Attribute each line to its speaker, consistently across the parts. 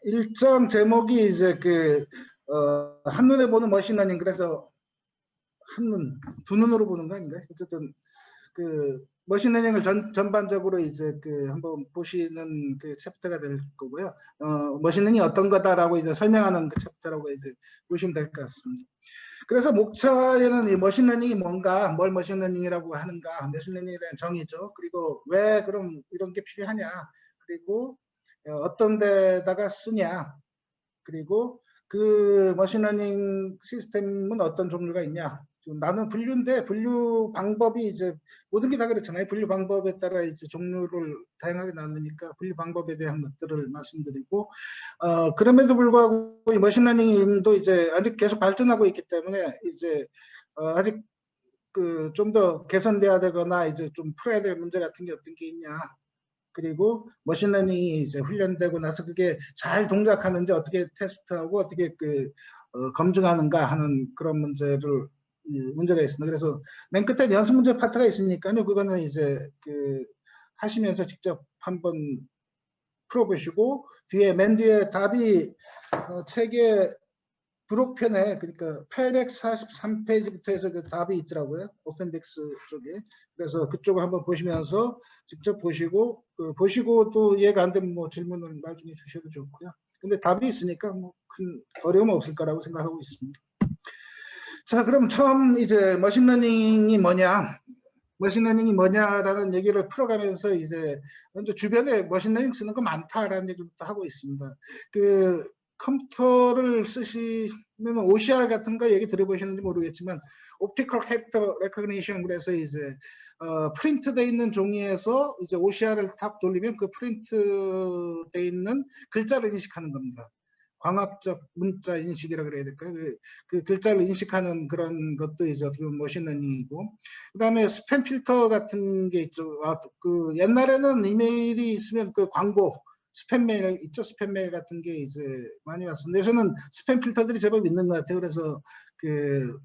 Speaker 1: 일정 제목이 이제 한눈에 보는 머신러닝, 그래서 한눈, 두 눈으로 보는 거 아닌가요? 어쨌든 머신러닝을 전반적으로 이제 한번 보시는 챕터가 될 거고요. 머신러닝이 어떤 거다라고 이제 설명하는 챕터라고 이제 보시면 될 것 같습니다. 그래서 목차에는 이 머신러닝이 뭔가, 뭘 머신러닝이라고 하는가, 머신러닝에 대한 정의죠. 그리고 왜 그럼 이런 게 필요하냐, 그리고 어떤 데다가 쓰냐, 그리고 그 머신러닝 시스템은 어떤 종류가 있냐. 나는 분류인데, 분류 방법이 이제 모든 게 다 그렇잖아요. 분류 방법에 따라 이제 종류를 다양하게 나누니까 분류 방법에 대한 것들을 말씀드리고, 그럼에도 불구하고 이 머신러닝도 이제 아직 계속 발전하고 있기 때문에 이제 아직 좀 더 개선돼야 되거나 이제 좀 풀어야 될 문제 같은 게 어떤 게 있냐. 그리고 머신러닝이 이제 훈련되고 나서 그게 잘 동작하는지 어떻게 테스트하고 어떻게 검증하는가 하는 그런 문제가 있습니다. 그래서 맨 끝에 연습 문제 파트가 있으니까요. 그거는 이제 하시면서 직접 한번 풀어보시고, 맨 뒤에 답이 책의 부록편에, 그러니까 843페이지부터 해서 답이 있더라고요. 어펜딕스 쪽에. 그래서 그쪽을 한번 보시면서 직접 보시고, 보시고 또 이해가 안 되면 뭐 질문을 나중에 주셔도 좋고요. 근데 답이 있으니까 뭐 큰 어려움 없을 거라고 생각하고 있습니다. 자, 그럼 처음 이제 머신러닝이 뭐냐라는 얘기를 풀어가면서 이제 먼저 주변에 머신러닝 쓰는 거 많다라는 얘기부터 하고 있습니다. 컴퓨터를 쓰시면 OCR 같은 거 얘기 들어보셨는지 모르겠지만, 옵티컬 캐릭터 레코그니션, 그래서 이제 프린트 돼 있는 종이에서 이제 OCR을 탁 돌리면 그 프린트 돼 있는 글자를 인식하는 겁니다. 광학적 문자 인식이라 그래야 될까요? 그 글자를 인식하는 그런 것도 이제 어떻게 보면 머신러닝이고, 그다음에 스팸 필터 같은 게 있죠. 옛날에는 이메일이 있으면 광고 스팸 메일 있죠. 스팸 메일 같은 게 이제 많이 왔습니다. 요새는 스팸 필터들이 제법 있는 것 같아요. 그래서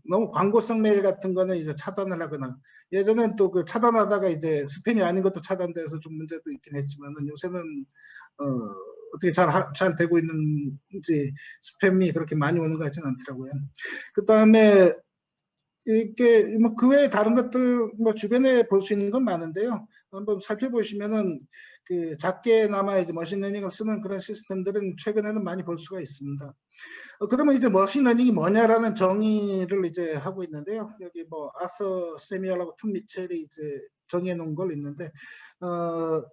Speaker 1: 너무 광고성 메일 같은 거는 이제 차단을 하거나, 예전엔 또 차단하다가 이제 스팸이 아닌 것도 차단돼서 좀 문제도 있긴 했지만은, 요새는 어떻게 잘 되고 있는지 스팸이 그렇게 많이 오는 것 같지는 않더라고요. 그 다음에 이게 뭐 그 외에 다른 것들 뭐 주변에 볼 수 있는 건 많은데요. 한번 살펴보시면은 작게나마 이제 머신러닝을 쓰는 그런 시스템들은 최근에는 많이 볼 수가 있습니다. 그러면 이제 머신러닝이 뭐냐라는 정의를 이제 하고 있는데요. 여기 뭐 아서 세미얼하고 톰 미첼이 이제 정해 놓은 걸 있는데,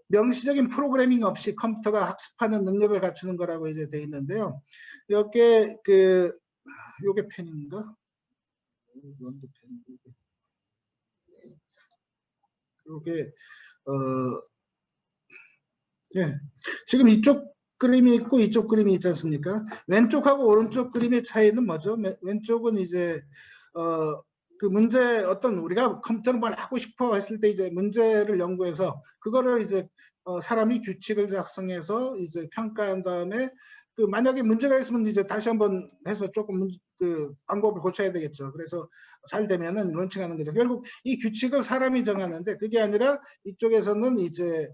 Speaker 1: 명시적인 프로그래밍 없이 컴퓨터가 학습하는 능력을 갖추는 거라고 이제 돼 있는데요. 여기에 요게 펜인가? 요게 예. 지금 이쪽 그림이 있고 이쪽 그림이 있지 않습니까? 왼쪽하고 오른쪽 그림의 차이는 뭐죠? 왼쪽은 이제 우리가 컴퓨터를 뭘 하고 싶어 했을 때 이제 문제를 연구해서 그거를 이제 사람이 규칙을 작성해서 이제 평가한 다음에 만약에 문제가 있으면 이제 다시 한번 해서 조금 방법을 고쳐야 되겠죠. 그래서 잘 되면은 론칭하는 거죠. 결국 이 규칙을 사람이 정하는데, 그게 아니라 이쪽에서는 이제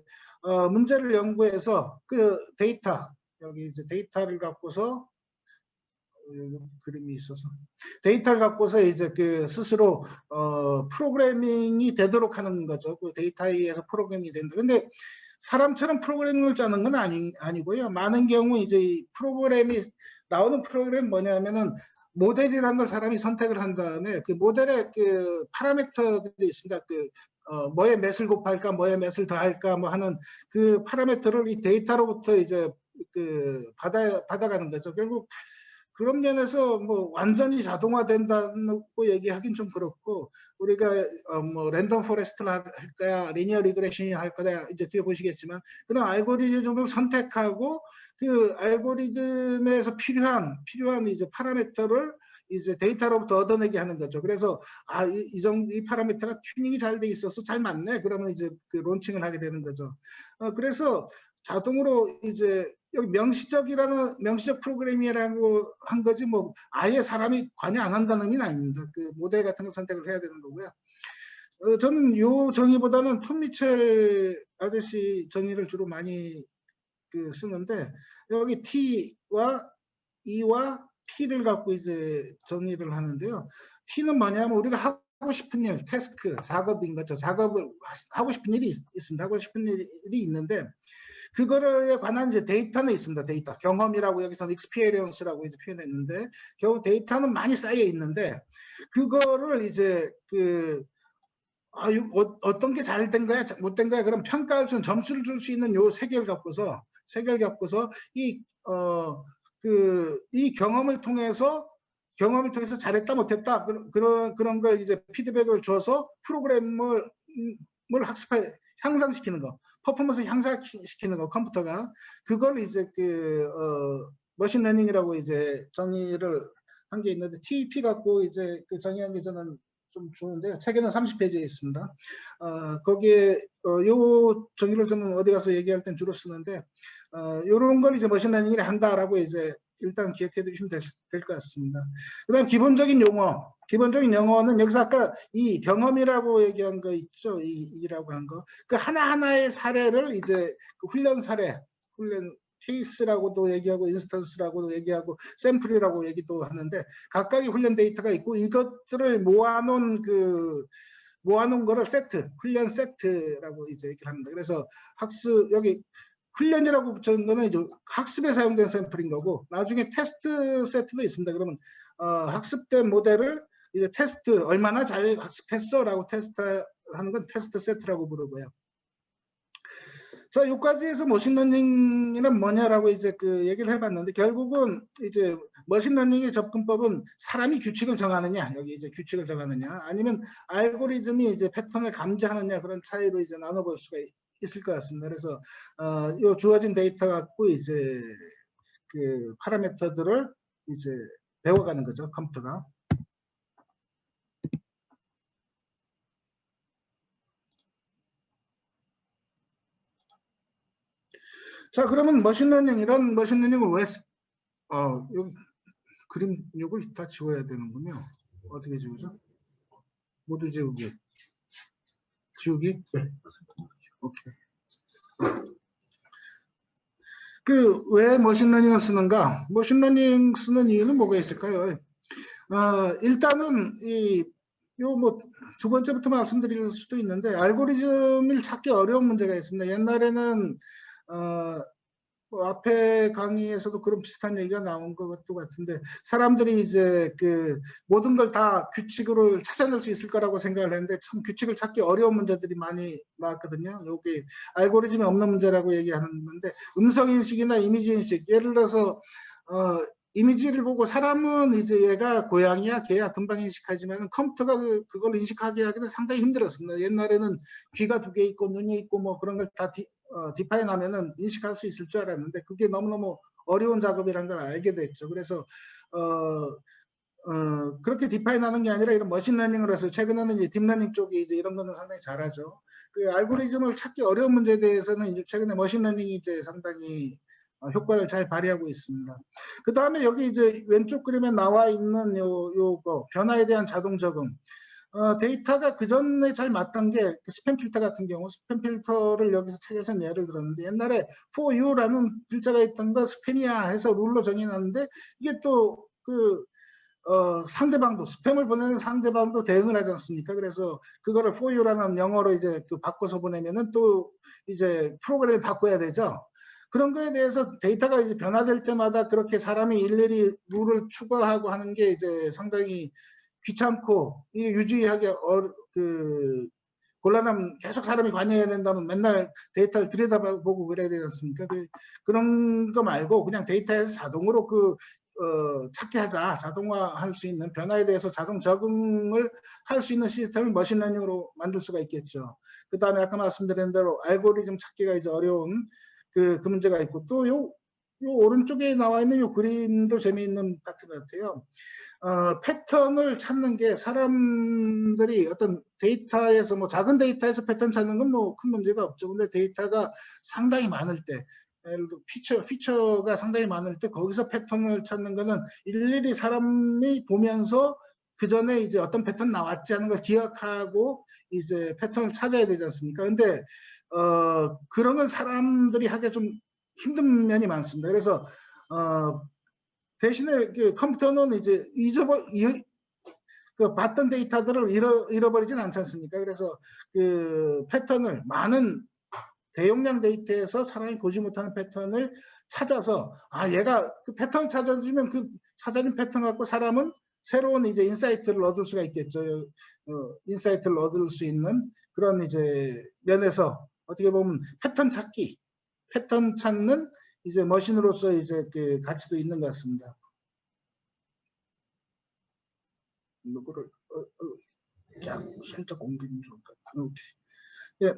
Speaker 1: 문제를 연구해서 데이터, 여기 이제 데이터를 갖고서 그림이 있어서 데이터를 갖고서 이제 스스로 프로그래밍이 되도록 하는 거죠. 그 데이터에 의해서 프로그래밍이 된다. 근데 사람처럼 프로그래밍을 짜는 건 아니고요. 많은 경우 이제 나오는 프로그램 뭐냐면은 모델이라는 걸 사람이 선택을 한 다음에 그 모델의 파라미터들이 있습니다. 뭐에 몇을 곱할까, 뭐에 몇을 더할까 뭐 하는 그 파라미터를 이 데이터로부터 이제 받아가는 거죠. 결국 그런 면에서 뭐 완전히 자동화된다고 얘기하긴 좀 그렇고, 우리가 뭐 랜덤 포레스트를 할까야, 리니어 리그레션이 할 거야, 이제 뒤에 보시겠지만 그런 알고리즘을 선택하고 그 알고리즘에서 필요한 이제 파라미터를 이제 데이터로부터 얻어내게 하는 거죠. 그래서 이 파라미터가 튜닝이 잘 돼 있어서 잘 맞네. 그러면 이제 론칭을 하게 되는 거죠. 그래서 자동으로 이제 여기 명시적 프로그래밍이라고 한 거지 뭐 아예 사람이 관여 안 한다는 건 아닙니다. 모델 같은 거 선택을 해야 되는 거고요. 저는 요 정의보다는 톰 미첼 아저씨 정의를 주로 많이 쓰는데 여기 T와 E와 P를 갖고 이제 정의를 하는데요. T는 뭐냐면 우리가 하고 싶은 일, 태스크, 작업인 거죠. 작업을 하고 싶은 일이 있습니다. 하고 싶은 일이 있는데 그거에 관한 이제 데이터는 있습니다. 데이터. 경험이라고 여기서는 experience라고 이제 표현했는데 겨우 데이터는 많이 쌓여 있는데 그거를 이제 어떤 게 잘 된 거야, 못 된 거야, 그럼 평가할 수 있는 점수를 줄 수 있는 요 세 개를 갖고서 이 경험을 통해서 잘했다 못했다 그런 걸 이제 피드백을 줘서 프로그램을 향상시키는 거, 퍼포먼스 향상시키는 거, 컴퓨터가 그걸 이제 머신러닝이라고 이제 정의를 한 게 있는데 TEP 갖고 이제 정의한 게 저는 좀 좋은데요. 책에는 30페이지에 있습니다. 거기에 요 정의를 저는 어디 가서 얘기할 땐 주로 쓰는데 요런 걸 이제 머신러닝을 한다라고 이제 일단 기억해 두시면 될 것 같습니다. 그다음 기본적인 용어는 여기서 아까 이 경험이라고 얘기한 거 있죠. 이라고 한 거. 그 하나하나의 사례를 이제 훈련 케이스라고도 얘기하고 인스턴스라고도 얘기하고 샘플이라고 얘기도 하는데 각각의 훈련 데이터가 있고 이것들을 모아놓은 거를 훈련 세트라고 이제 얘기를 합니다. 그래서 여기 훈련이라고 붙여놓은 거는 이제 학습에 사용된 샘플인 거고 나중에 테스트 세트도 있습니다. 그러면 학습된 모델을 이제 테스트 얼마나 잘 학습했어라고 테스트하는 건 테스트 세트라고 부르고요. 자, 여기까지해서 머신러닝이란 뭐냐라고 이제 얘기를 해봤는데 결국은 이제 머신러닝의 접근법은 사람이 규칙을 정하느냐, 여기 이제 규칙을 정하느냐, 아니면 알고리즘이 이제 패턴을 감지하느냐 그런 차이로 이제 나눠볼 수가 있을 것 같습니다. 그래서 요 주어진 데이터 갖고 이제 파라미터들을 이제 배워가는 거죠, 컴퓨터가. 자, 그러면 이런 머신러닝을 왜 여기 그림 욕을 다 지워야 되는군요. 어떻게 지우죠? 모두 지우기. 네. 오케이. 왜 머신러닝을 쓰는가? 머신러닝 쓰는 이유는 뭐가 있을까요? 일단은 두 번째부터 말씀드릴 수도 있는데 알고리즘을 찾기 어려운 문제가 있습니다. 옛날에는 앞에 강의에서도 그런 비슷한 얘기가 나온 것 같은데 사람들이 이제 모든 걸 다 규칙으로 찾아낼 수 있을 거라고 생각을 했는데 참 규칙을 찾기 어려운 문제들이 많이 나왔거든요. 여기 알고리즘이 없는 문제라고 얘기하는 건데 음성인식이나 이미지인식, 예를 들어서 이미지를 보고 사람은 이제 얘가 고양이야 개야 금방 인식하지만 컴퓨터가 그걸 인식하게 하기는 상당히 힘들었습니다. 옛날에는 귀가 2개 있고 눈이 있고 뭐 그런 걸 다 디파인 하면은 인식할 수 있을 줄 알았는데 그게 너무너무 어려운 작업이라는 걸 알게 됐죠. 그래서 그렇게 디파인하는 게 아니라 이런 머신러닝을 해서 최근에는 이제 딥러닝 쪽이 이제 이런 거는 상당히 잘하죠. 그 알고리즘을 찾기 어려운 문제에 대해서는 이제 최근에 머신러닝이 이제 상당히 효과를 잘 발휘하고 있습니다. 그 다음에 여기 이제 왼쪽 그림에 나와 있는 요거 변화에 대한 자동 적응. 데이터가 그 전에 잘 맞던 게 스팸 필터 같은 경우 스팸 필터를 여기서 책에서 예를 들었는데 옛날에 for you라는 글자가 있던 거 스팸이야 해서 룰로 정해놨는데 이게 또 상대방도 스팸을 보내는 상대방도 대응을 하지 않습니까? 그래서 그거를 for you라는 영어로 이제 바꿔서 보내면은 또 이제 프로그램을 바꿔야 되죠. 그런 거에 대해서 데이터가 이제 변화될 때마다 그렇게 사람이 일일이 룰을 추가하고 하는 게 이제 상당히 귀찮고 이게 유지하기 곤란하면 계속 사람이 관여해야 된다면 맨날 데이터를 들여다보고 그래야 되지 않습니까? 그런 거 말고 그냥 데이터에서 자동으로 찾게 하자, 자동화할 수 있는 변화에 대해서 자동 적응을 할 수 있는 시스템을 머신러닝으로 만들 수가 있겠죠. 그 다음에 아까 말씀드린 대로 알고리즘 찾기가 이제 어려운 그 문제가 있고 또 요 오른쪽에 나와 있는 요 그림도 재미있는 같은 것 같아요. 패턴을 찾는 게 사람들이 어떤 데이터에서 뭐 작은 데이터에서 패턴 찾는 건 뭐 큰 문제가 없죠. 근데 데이터가 상당히 많을 때, 예를 들어 피처가 상당히 많을 때 거기서 패턴을 찾는 거는 일일이 사람이 보면서 그 전에 이제 어떤 패턴 나왔지 하는 걸 기억하고 이제 패턴을 찾아야 되지 않습니까? 근데 그러면 사람들이 하기 좀 힘든 면이 많습니다. 그래서 대신에 컴퓨터는 이제 그 봤던 데이터들을 잃어버리진 않지 않습니까? 그래서 그 패턴을 많은 대용량 데이터에서 사람이 보지 못하는 패턴을 찾아서 얘가 그 패턴을 찾아주면 그 찾아진 패턴 갖고 사람은 새로운 이제 인사이트를 얻을 수가 있겠죠. 인사이트를 얻을 수 있는 그런 이제 면에서 어떻게 보면 패턴 찾는 이제 머신으로서 이제 그 가치도 있는 것 같습니다. 이거를 살짝 옮기면 좋을 것 같아요. 예.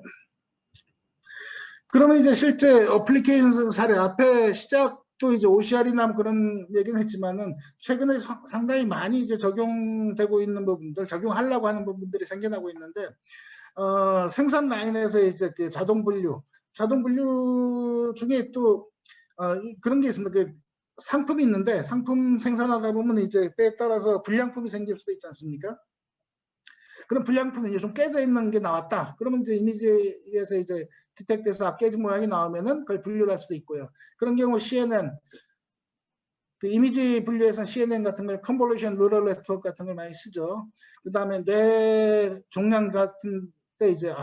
Speaker 1: 그러면 이제 실제 어플리케이션 사례 앞에 시작도 이제 OCR이나 그런 얘기는 했지만은 최근에 상당히 많이 이제 적용되고 있는 부분들, 적용하려고 하는 부분들이 생겨나고 있는데 생산 라인에서 이제 그 자동 분류 중에 또 그런 게 있습니다. 그 상품이 있는데 상품 생산하다 보면 이제 때에 따라서 불량품이 생길 수도 있지 않습니까? 그런 불량품이 이제 좀 깨져 있는 게 나왔다. 그러면 이제 이미지에서 이제 디텍트해서 깨진 모양이 나오면은 그걸 분류를 할 수도 있고요. 그런 경우 CNN, 그 이미지 분류에서는 CNN 같은 걸 컨볼루션 뉴럴 네트워크 같은 걸 많이 쓰죠. 그 다음에 뇌 종양 같은 때 이제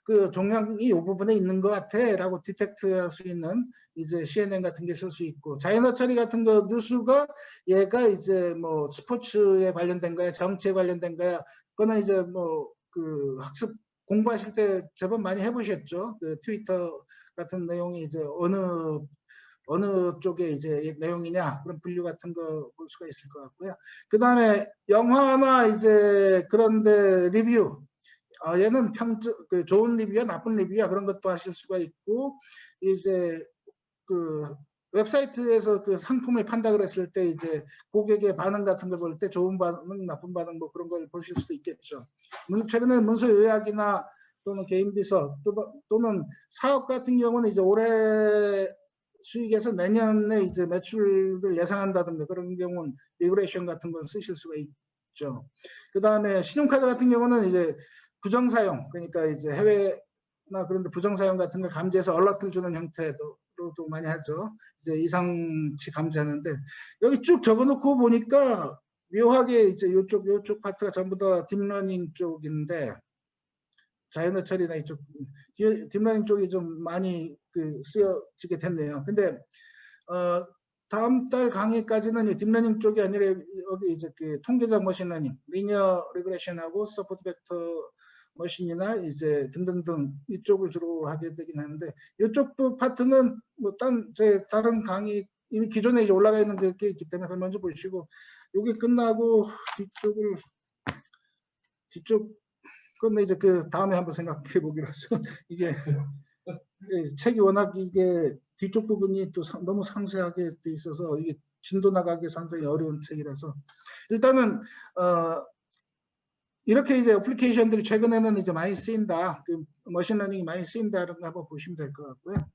Speaker 1: 그 종양이 이 부분에 있는 것 같아라고 디텍트할 수 있는 이제 CNN 같은 게 쓸 수 있고, 자연어 처리 같은 거 뉴스가 얘가 이제 뭐 스포츠에 관련된 거야, 정치에 관련된 거야. 그거는 이제 뭐 그 학습 공부하실 때 제법 많이 해보셨죠. 그 트위터 같은 내용이 이제 어느 쪽에 이제 내용이냐 그런 분류 같은 거 볼 수가 있을 것 같고요. 그 다음에 영화나 이제 그런데 리뷰, 얘는 그 좋은 리뷰야 나쁜 리뷰야 그런 것도 하실 수가 있고, 이제 그 웹사이트에서 그 상품을 판다고 했을 때 이제 고객의 반응 같은 걸 볼 때 좋은 반응, 나쁜 반응 뭐 그런 걸 보실 수도 있겠죠. 최근에 문서 요약이나 또는 개인 비서 또는 사업 같은 경우는 이제 올해 수익에서 내년에 이제 매출을 예상한다든가 그런 경우는 리그레이션 같은 걸 쓰실 수가 있죠. 그 다음에 신용카드 같은 경우는 이제 부정사용, 그러니까 이제 해외나 그런 데 부정사용 같은 걸 감지해서 얼러트를 주는 형태로도 많이 하죠. 이제 이상치 감지하는데, 여기 쭉 적어놓고 보니까 묘하게 이제 요쪽 파트가 전부 다 딥러닝 쪽인데, 자연어 처리나 이쪽 딥러닝 쪽이 좀 많이 그 쓰여지게 됐네요. 근데 다음 달 강의까지는 딥러닝 쪽이 아니라 여기 이제 그 통계적 머신러닝, 리니어 리그레션하고 서포트 벡터 머신이나 이제 등등등 이쪽을 주로 하게 되긴 하는데, 이쪽 파트는 뭐 제 다른 강의 이미 기존에 이제 올라가 있는 게 있기 때문에 그걸 먼저 보시고, 여기 끝나고 뒤쪽 그런데 이제 그 다음에 한번 생각해 보기로 하죠. 이게 책이 워낙 이게 뒤쪽 부분이 또 너무 상세하게 돼 있어서 이게 진도 나가기 상당히 어려운 책이라서, 일단은 이렇게 이제 어플리케이션들이 최근에는 이제 많이 쓰인다, 그 머신러닝이 많이 쓰인다라고 한번 보시면 될 것 같고요.